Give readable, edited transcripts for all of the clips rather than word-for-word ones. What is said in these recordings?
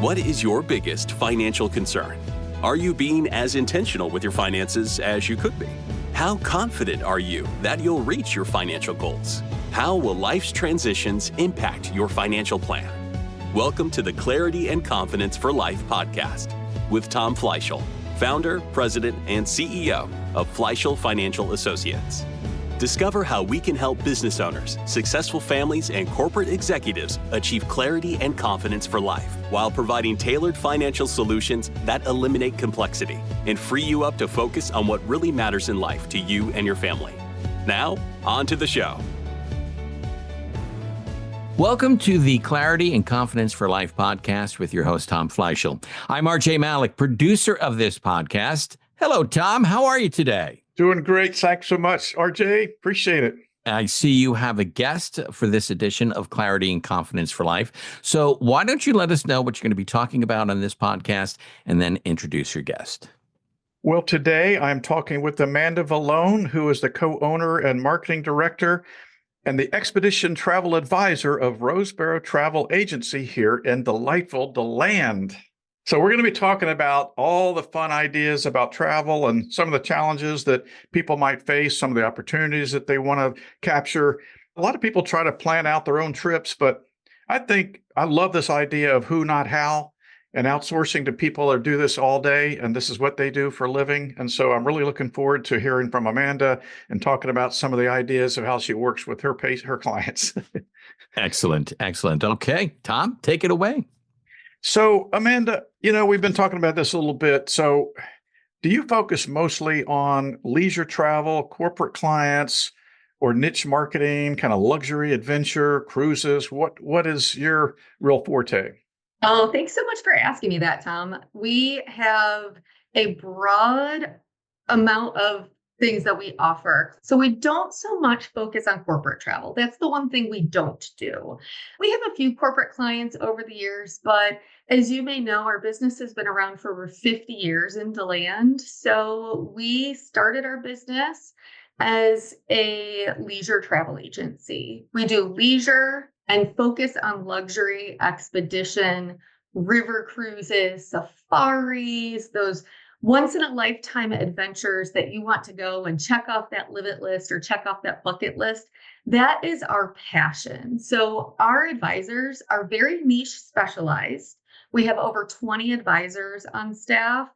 What is your biggest financial concern? Are you being as intentional with your finances as you could be? How confident are you that you'll reach your financial goals? How will life's transitions impact your financial plan? Welcome to the Clarity and Confidence for Life podcast with Tom Fleishel, founder, president, and CEO of Fleishel Financial Associates. Discover how we can help business owners, successful families, and corporate executives achieve clarity and confidence for life while providing tailored financial solutions that eliminate complexity and free you up to focus on what really matters in life to you and your family. Now, on to the show. Welcome to the Clarity and Confidence for Life podcast with your host, Tom Fleishel. I'm RJ Malik, producer of this podcast. Hello, Tom. How are you today? Doing great. Thanks so much, RJ. Appreciate it. I see you have a guest for this edition of Clarity and Confidence for Life. So why don't you let us know what you're going to be talking about on this podcast and then introduce your guest? Well, today I'm talking with Amanda Vallone, who is the co-owner and marketing director and the expedition travel advisor of Roseborough Travel Agency here in delightful DeLand. So we're going to be talking about all the fun ideas about travel and some of the challenges that people might face, some of the opportunities that they want to capture. A lot of people try to plan out their own trips, but I love this idea of who, not how, and outsourcing to people that do this all day, and this is what they do for a living. And so I'm really looking forward to hearing from Amanda and talking about some of the ideas of how she works with her clients. Excellent. Okay, Tom, take it away. So, Amanda, we've been talking about this a little bit. So, do you focus mostly on leisure travel, corporate clients, or niche marketing, kind of luxury, adventure, cruises? What is your real forte? Oh, thanks so much for asking me that, Tom. We have a broad amount of things that we offer. So we don't so much focus on corporate travel. That's the one thing we don't do. We have a few corporate clients over the years, but as you may know, our business has been around for over 50 years in DeLand. So we started our business as a leisure travel agency. We do leisure and focus on luxury, expedition, river cruises, safaris, those once-in-a-lifetime adventures that you want to go and check off that live it list or check off that bucket list. That is our passion. So our advisors are very niche specialized. We have over 20 advisors on staff,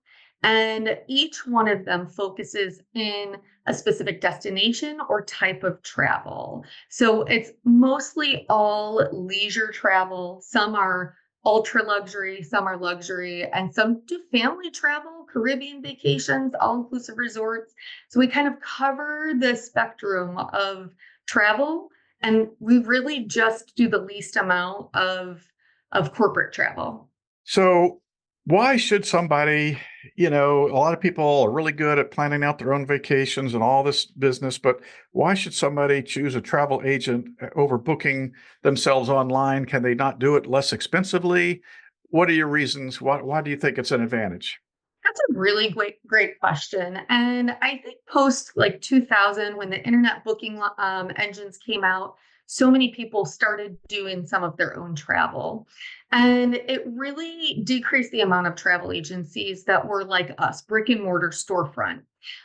and each one of them focuses in a specific destination or type of travel. So it's mostly all leisure travel. Some are ultra luxury, some are luxury, and some do family travel, Caribbean vacations, all-inclusive resorts. So we kind of cover the spectrum of travel, and we really just do the least amount of corporate travel. So why should somebody, a lot of people are really good at planning out their own vacations and all this business, but why should somebody choose a travel agent over booking themselves online? Can they not do it less expensively? What are your reasons? Why do you think it's an advantage? That's a really great question. And I think post 2000, when the internet booking engines came out, so many people started doing some of their own travel. And it really decreased the amount of travel agencies that were like us, brick and mortar storefront.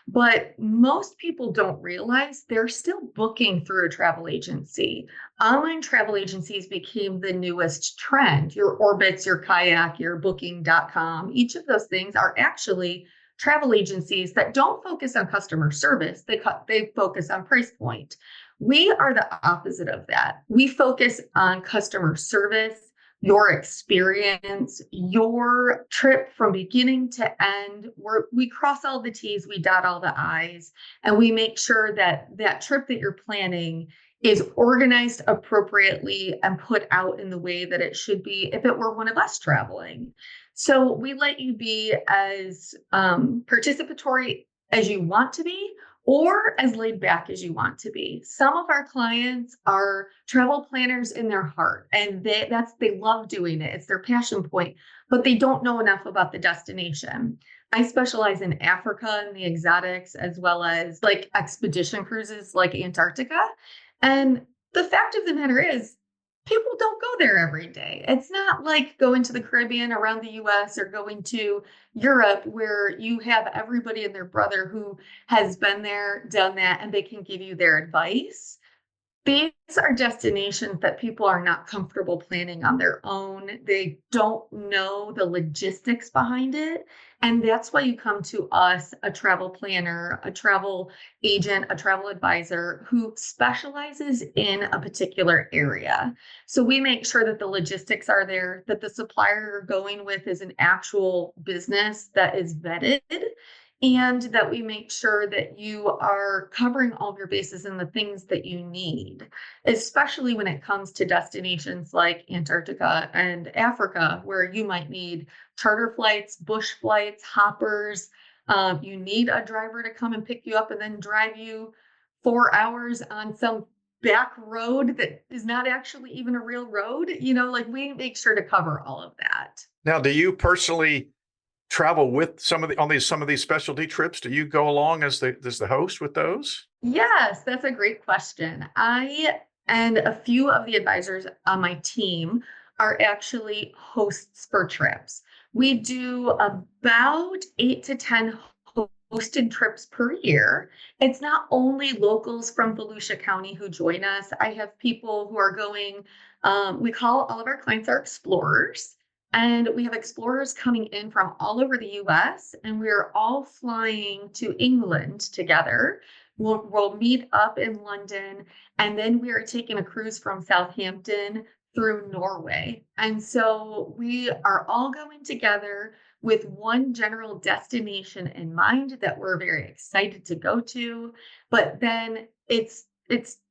But most people don't realize they're still booking through a travel agency. Online travel agencies became the newest trend. Your Orbitz, your Kayak, your Booking.com, each of those things are actually travel agencies that don't focus on customer service. They focus on price point. We are the opposite of that. We focus on customer service, your experience, your trip from beginning to end. We cross all the T's, we dot all the I's, and we make sure that that trip that you're planning is organized appropriately and put out in the way that it should be if it were one of us traveling. So we let you be as participatory as you want to be, or as laid back as you want to be. Some of our clients are travel planners in their heart, and they love doing it. It's their passion point, but they don't know enough about the destination. I specialize in Africa and the exotics, as well as expedition cruises like Antarctica. And the fact of the matter is, people don't go there every day. It's not like going to the Caribbean, around the US, or going to Europe where you have everybody and their brother who has been there, done that, and they can give you their advice. These are destinations that people are not comfortable planning on their own. They don't know the logistics behind it. And that's why you come to us, a travel planner, a travel agent, a travel advisor who specializes in a particular area. So we make sure that the logistics are there, that the supplier you're going with is an actual business that is vetted, and that we make sure that you are covering all of your bases and the things that you need, especially when it comes to destinations like Antarctica and Africa, where you might need charter flights, bush flights, hoppers. You need a driver to come and pick you up and then drive you 4 hours on some back road that is not actually even a real road. Like we make sure to cover all of that. Now, do you personally travel with some of these specialty trips? Do you go along as the host with those? Yes, that's a great question. I and a few of the advisors on my team are actually hosts for trips. We do about 8 to 10 hosted trips per year. It's not only locals from Volusia County who join us. I have people who are going, we call all of our clients our explorers. And we have explorers coming in from all over the US, and we're all flying to England together. We'll meet up in London, and then we are taking a cruise from Southampton through Norway. And so we are all going together with one general destination in mind that we're very excited to go to. But then it's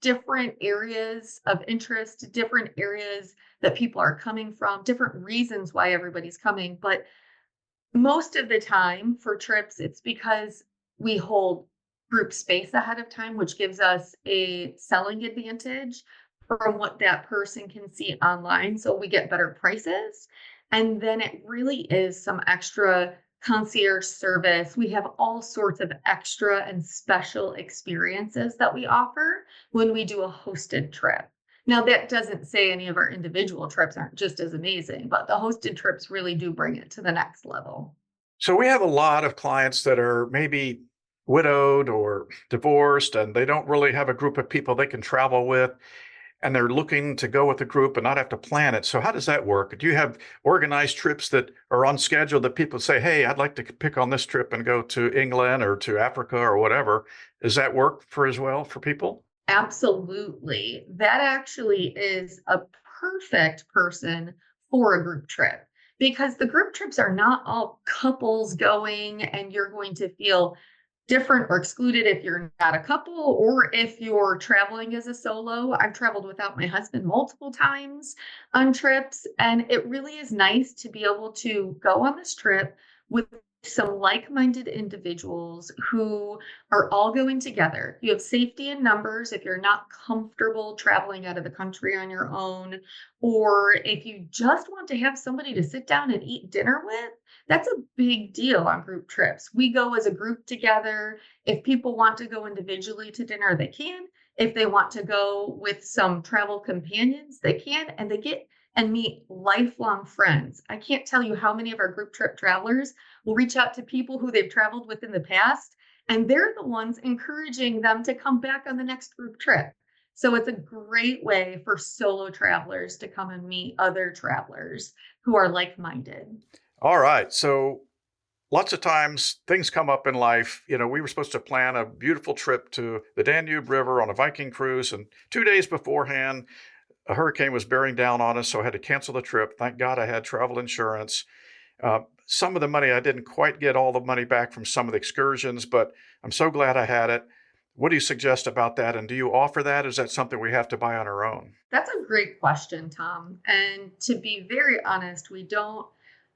different areas of interest, different areas that people are coming from, different reasons why everybody's coming. But most of the time for trips, it's because we hold group space ahead of time, which gives us a selling advantage from what that person can see online. So we get better prices. And then it really is some extra concierge service. We have all sorts of extra and special experiences that we offer when we do a hosted trip. Now, that doesn't say any of our individual trips aren't just as amazing, but the hosted trips really do bring it to the next level. So we have a lot of clients that are maybe widowed or divorced, and they don't really have a group of people they can travel with, and they're looking to go with a group and not have to plan it. So how does that work? Do you have organized trips that are on schedule that people say, hey, I'd like to pick on this trip and go to England or to Africa or whatever? Does that work as well for people? Absolutely. That actually is a perfect person for a group trip, because the group trips are not all couples going and you're going to feel different or excluded if you're not a couple or if you're traveling as a solo. I've traveled without my husband multiple times on trips, and it really is nice to be able to go on this trip with some like-minded individuals who are all going together. You have safety in numbers if you're not comfortable traveling out of the country on your own, or if you just want to have somebody to sit down and eat dinner with. That's a big deal on group trips. We go as a group together. If people want to go individually to dinner, they can. If they want to go with some travel companions, they can, and they get and meet lifelong friends. I can't tell you how many of our group trip travelers will reach out to people who they've traveled with in the past, and they're the ones encouraging them to come back on the next group trip. So it's a great way for solo travelers to come and meet other travelers who are like-minded. All right. So lots of times things come up in life. We were supposed to plan a beautiful trip to the Danube River on a Viking cruise, and 2 days beforehand, a hurricane was bearing down on us, so I had to cancel the trip. Thank God I had travel insurance. Some of the money, I didn't quite get all the money back from some of the excursions, but I'm so glad I had it. What do you suggest about that? And do you offer that? Is that something we have to buy on our own? That's a great question, Tom. And to be very honest, we don't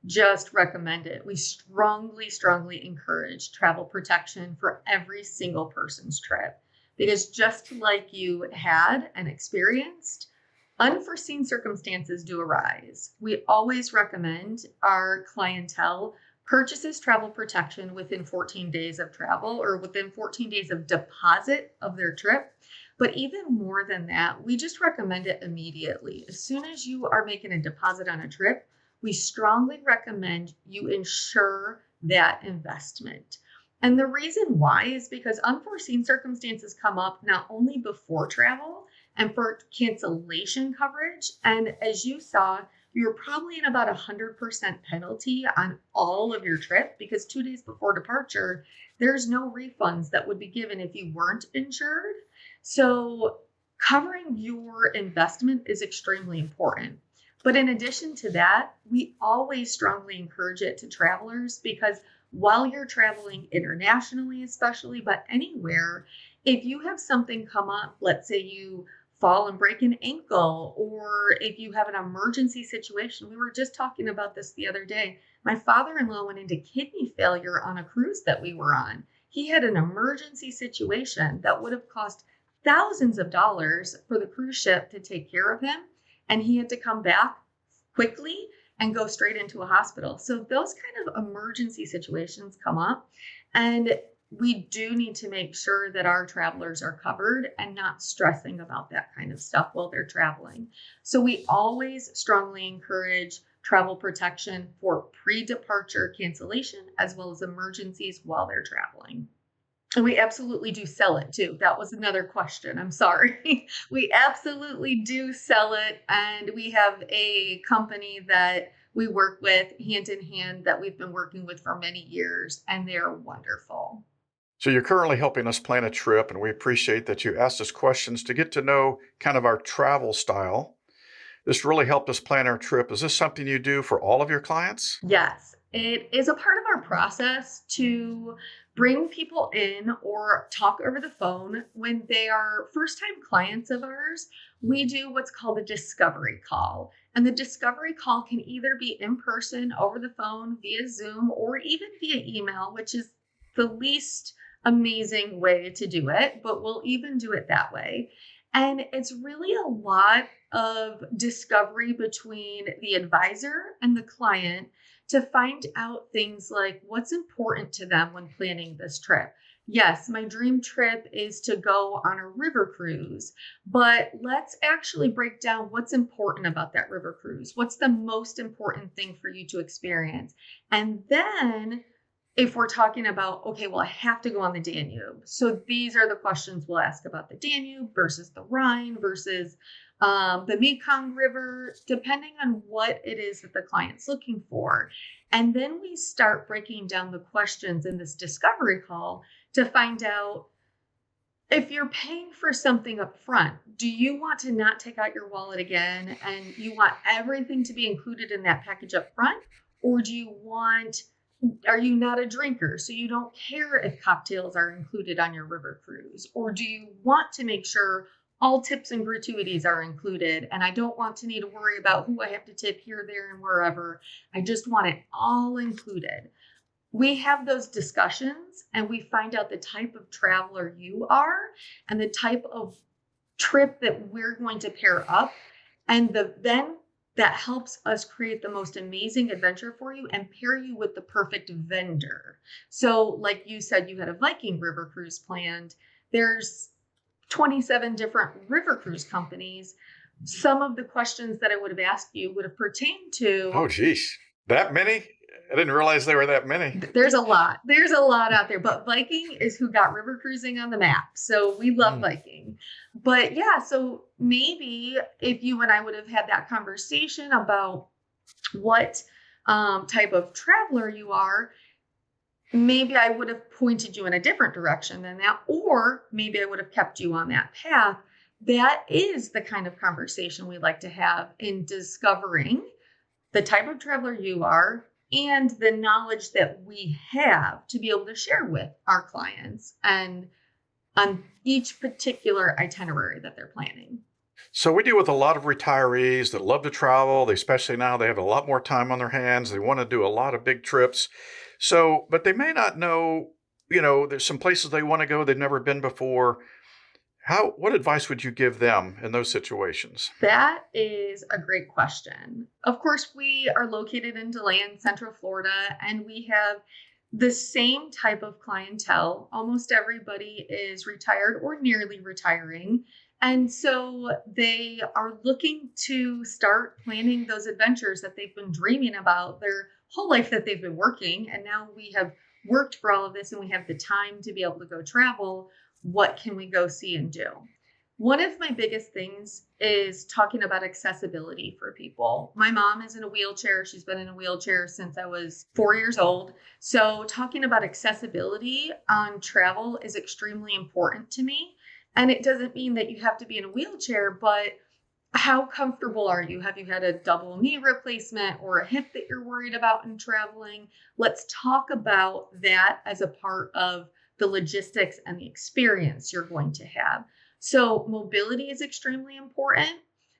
just recommend it. We strongly, strongly encourage travel protection for every single person's trip, because just like you had and experienced, unforeseen circumstances do arise. We always recommend our clientele purchases travel protection within 14 days of travel or within 14 days of deposit of their trip. But even more than that, we just recommend it immediately. As soon as you are making a deposit on a trip, we strongly recommend you insure that investment. And the reason why is because unforeseen circumstances come up not only before travel and for cancellation coverage. And as you saw, you're probably in about 100% penalty on all of your trip because 2 days before departure, there's no refunds that would be given if you weren't insured. So covering your investment is extremely important. But in addition to that, we always strongly encourage it to travelers because while you're traveling internationally, especially, but anywhere, if you have something come up, let's say you fall and break an ankle, or if you have an emergency situation. We were just talking about this the other day. My father-in-law went into kidney failure on a cruise that we were on. He had an emergency situation that would have cost thousands of dollars for the cruise ship to take care of him, and he had to come back quickly and go straight into a hospital. So those kind of emergency situations come up, and we do need to make sure that our travelers are covered and not stressing about that kind of stuff while they're traveling. So we always strongly encourage travel protection for pre-departure cancellation as well as emergencies while they're traveling. And we absolutely do sell it too. That was another question. I'm sorry. We absolutely do sell it. And we have a company that we work with hand in hand that we've been working with for many years, and they're wonderful. So you're currently helping us plan a trip, and we appreciate that you asked us questions to get to know kind of our travel style. This really helped us plan our trip. Is this something you do for all of your clients? Yes, it is a part of our process to bring people in or talk over the phone when they are first-time clients of ours. We do what's called a discovery call. And the discovery call can either be in person, over the phone, via Zoom, or even via email, which is the least amazing way to do it, but we'll even do it that way. And it's really a lot of discovery between the advisor and the client to find out things like what's important to them when planning this trip. Yes, my dream trip is to go on a river cruise, but let's actually break down what's important about that river cruise. What's the most important thing for you to experience? And then if we're talking about, okay, well, I have to go on the Danube. So these are the questions we'll ask about the Danube versus the Rhine versus the Mekong River, depending on what it is that the client's looking for. And then we start breaking down the questions in this discovery call to find out if you're paying for something up front, do you want to not take out your wallet again and you want everything to be included in that package up front? Or are you not a drinker, so you don't care if cocktails are included on your river cruise? Or do you want to make sure all tips and gratuities are included and I don't want to need to worry about who I have to tip here, there, and wherever? I just want it all included. We have those discussions and we find out the type of traveler you are and the type of trip that we're going to pair up. And then that helps us create the most amazing adventure for you and pair you with the perfect vendor. So like you said, you had a Viking river cruise planned. There's 27 different river cruise companies. Some of the questions that I would have asked you would have pertained to... Oh, geez. That many? I didn't realize there were that many. There's a lot. There's a lot out there. But Viking is who got river cruising on the map. So we love Viking. But yeah, so maybe if you and I would have had that conversation about what type of traveler you are, maybe I would have pointed you in a different direction than that. Or maybe I would have kept you on that path. That is the kind of conversation we like to have in discovering the type of traveler you are and the knowledge that we have to be able to share with our clients and on each particular itinerary that they're planning. So we deal with a lot of retirees that love to travel. Especially now they have a lot more time on their hands. They want to do a lot of big trips. So, but they may not know, there's some places they want to go they've never been before. What advice would you give them in those situations? That is a great question. Of course, we are located in DeLand, Central Florida, and we have The same type of clientele. Almost everybody is retired or nearly retiring. And so they are looking to start planning those adventures that they've been dreaming about their whole life, that they've been working. And now we have worked for all of this and we have the time to be able to go travel. What can we go see and do? One of my biggest things is talking about accessibility for people. My mom is in a wheelchair. She's been in a wheelchair since I was 4 years old. So talking about accessibility on travel is extremely important to me. And it doesn't mean that you have to be in a wheelchair, but how comfortable are you? Have you had a double knee replacement or a hip that you're worried about in traveling? Let's talk about that as a part of the logistics and the experience you're going to have. So mobility is extremely important.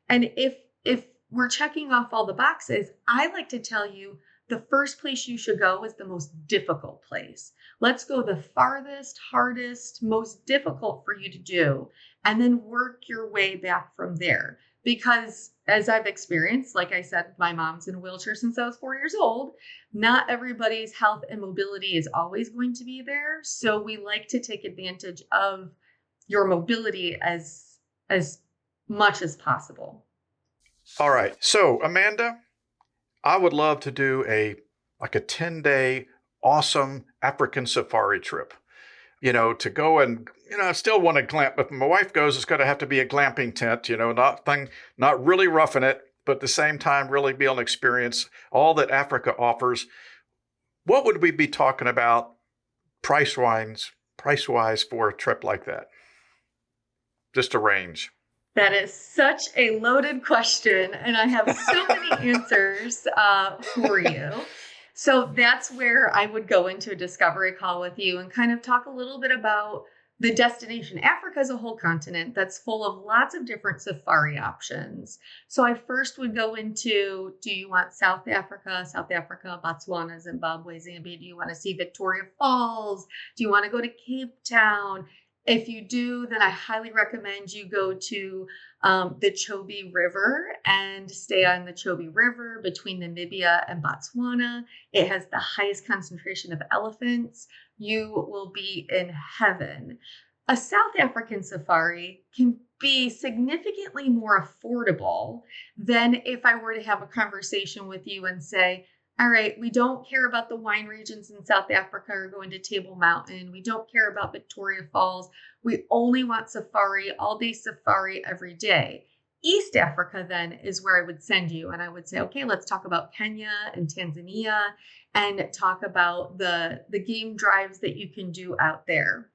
And if we're checking off all the boxes, I like to tell you the first place you should go is the most difficult place. Let's go the farthest, hardest, most difficult for you to do, and then work your way back from there. Because as I've experienced, like I said, my mom's in a wheelchair since I was 4 years old. Not everybody's health and mobility is always going to be there. So we like to take advantage of your mobility as much as possible. All right. So, Amanda, I would love to do a 10-day awesome African safari trip. To go and, I still want to glamp. If my wife goes, it's going to have to be a glamping tent, not really roughing it, but at the same time, really be able to experience all that Africa offers. What would we be talking about price-wise for a trip like that? Just a range. That is such a loaded question, and I have so many answers for you. So that's where I would go into a discovery call with you and kind of talk a little bit about the destination. Africa is a whole continent that's full of lots of different safari options. So I first would go into, do you want South Africa, Botswana, Zimbabwe, Zambia? Do you want to see Victoria Falls? Do you want to go to Cape Town? If you do, then I highly recommend you go to the Chobe River and stay on the Chobe River between Namibia and Botswana. It has the highest concentration of elephants. You will be in heaven. A South African safari can be significantly more affordable than if I were to have a conversation with you and say, all right, we don't care about the wine regions in South Africa or going to Table Mountain. We don't care about Victoria Falls. We only want safari, all day safari every day. East Africa then is where I would send you. And I would say, okay, let's talk about Kenya and Tanzania and talk about the game drives that you can do out there.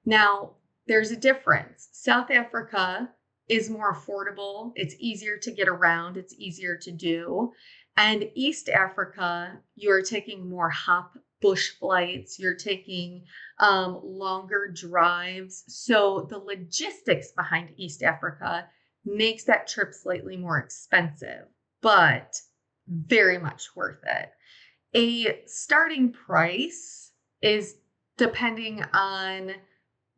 Now, there's a difference. South Africa is more affordable. It's easier to get around. It's easier to do. And East Africa, you're taking more hop bush flights, you're taking longer drives. So the logistics behind East Africa makes that trip slightly more expensive, but very much worth it. A starting price is depending on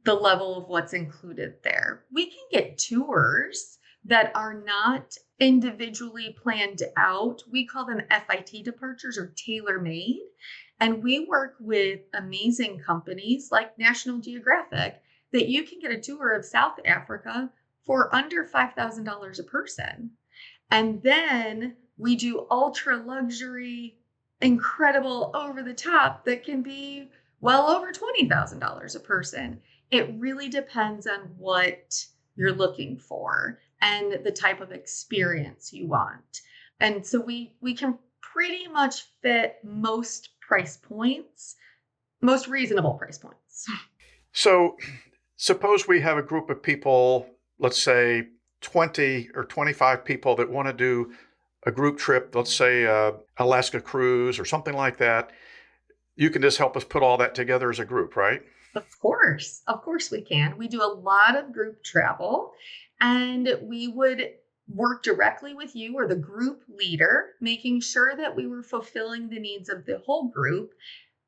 the level of what's included there. We can get tours that are not individually planned out. We call them FIT departures or tailor-made. And we work with amazing companies like National Geographic that you can get a tour of South Africa for under $5,000 a person. And then we do ultra luxury, incredible, over the top that can be well over $20,000 a person. It really depends on what you're looking for and the type of experience you want. And so we can pretty much fit most price points, most reasonable price points. So suppose we have a group of people, let's say 20 or 25 people that want to do a group trip, let's say Alaska cruise or something like that. You can just help us put all that together as a group, right? Of course we can. We do a lot of group travel, and we would work directly with you or the group leader, making sure that we were fulfilling the needs of the whole group.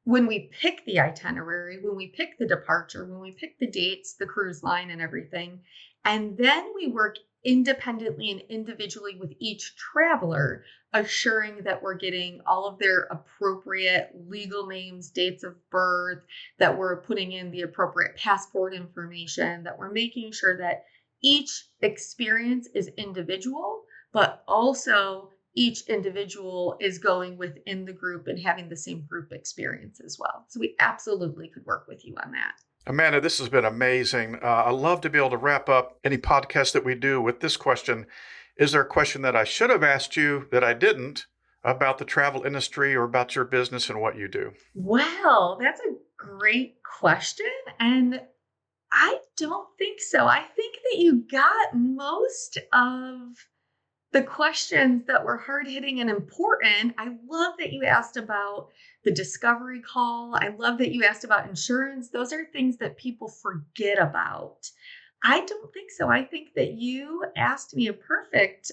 When we pick the itinerary, when we pick the departure, when we pick the dates, the cruise line and everything, and then we work independently and individually with each traveler, assuring that we're getting all of their appropriate legal names, dates of birth, that we're putting in the appropriate passport information, that we're making sure that each experience is individual, but also each individual is going within the group and having the same group experience as well. So we absolutely could work with you on that. Amanda, this has been amazing. I love to be able to wrap up any podcast that we do with this question. Is there a question that I should have asked you that I didn't about the travel industry or about your business and what you do? Well, that's a great question. And I don't think so. I think that you got most of the questions that were hard-hitting and important. I love that you asked about the discovery call. I love that you asked about insurance. Those are things that people forget about. I don't think so. I think that you asked me a perfect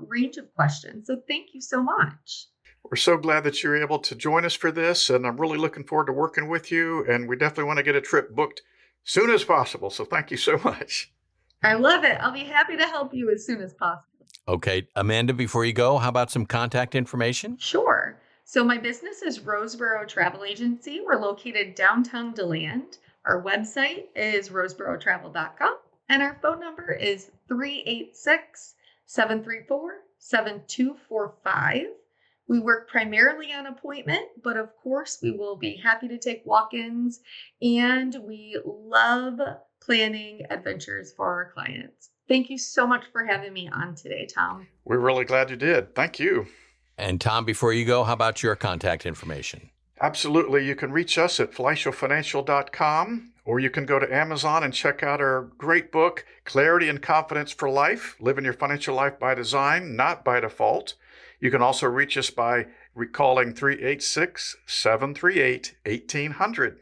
range of questions. So thank you so much. We're so glad that you're able to join us for this, and I'm really looking forward to working with you, and we definitely want to get a trip booked soon as possible. So thank you so much. I love it. I'll be happy to help you as soon as possible. Okay, Amanda, before you go, how about some contact information? Sure. So my business is Roseborough Travel Agency. We're located downtown DeLand. Our website is roseboroughtravel.com, and our phone number is 386-734-7245. We work primarily on appointment, but of course we will be happy to take walk-ins, and we love planning adventures for our clients. Thank you so much for having me on today, Tom. We're really glad you did. Thank you. And Tom, before you go, how about your contact information? Absolutely. You can reach us at fleishelfinancial.com, or you can go to Amazon and check out our great book, Clarity and Confidence for Life, Living Your Financial Life by Design, Not by Default. You can also reach us by recalling 386-738-1800.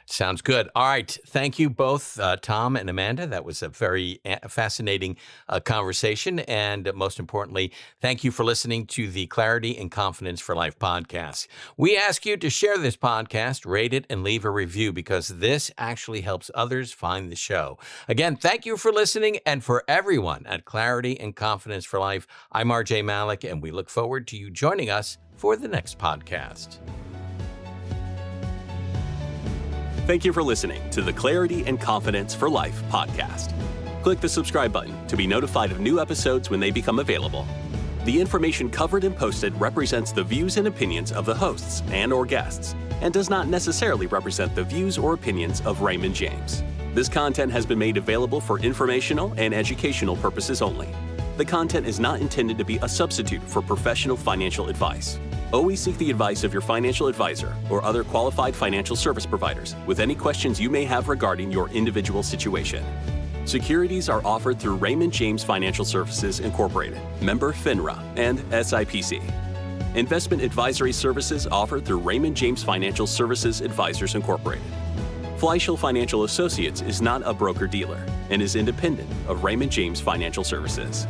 Sounds good. All right. Thank you both, Tom and Amanda. That was a very fascinating conversation. And most importantly, thank you for listening to the Clarity and Confidence for Life podcast. We ask you to share this podcast, rate it, and leave a review because this actually helps others find the show. Again, thank you for listening. And for everyone at Clarity and Confidence for Life, I'm RJ Malik, and we look forward to you joining us for the next podcast. Thank you for listening to the Clarity and Confidence for Life podcast. Click the subscribe button to be notified of new episodes when they become available. The information covered and posted represents the views and opinions of the hosts and/or guests and does not necessarily represent the views or opinions of Raymond James. This content has been made available for informational and educational purposes only. The content is not intended to be a substitute for professional financial advice. Always seek the advice of your financial advisor or other qualified financial service providers with any questions you may have regarding your individual situation. Securities are offered through Raymond James Financial Services Incorporated, member FINRA, and SIPC. Investment advisory services offered through Raymond James Financial Services Advisors Incorporated. Fleishel Financial Associates is not a broker-dealer and is independent of Raymond James Financial Services.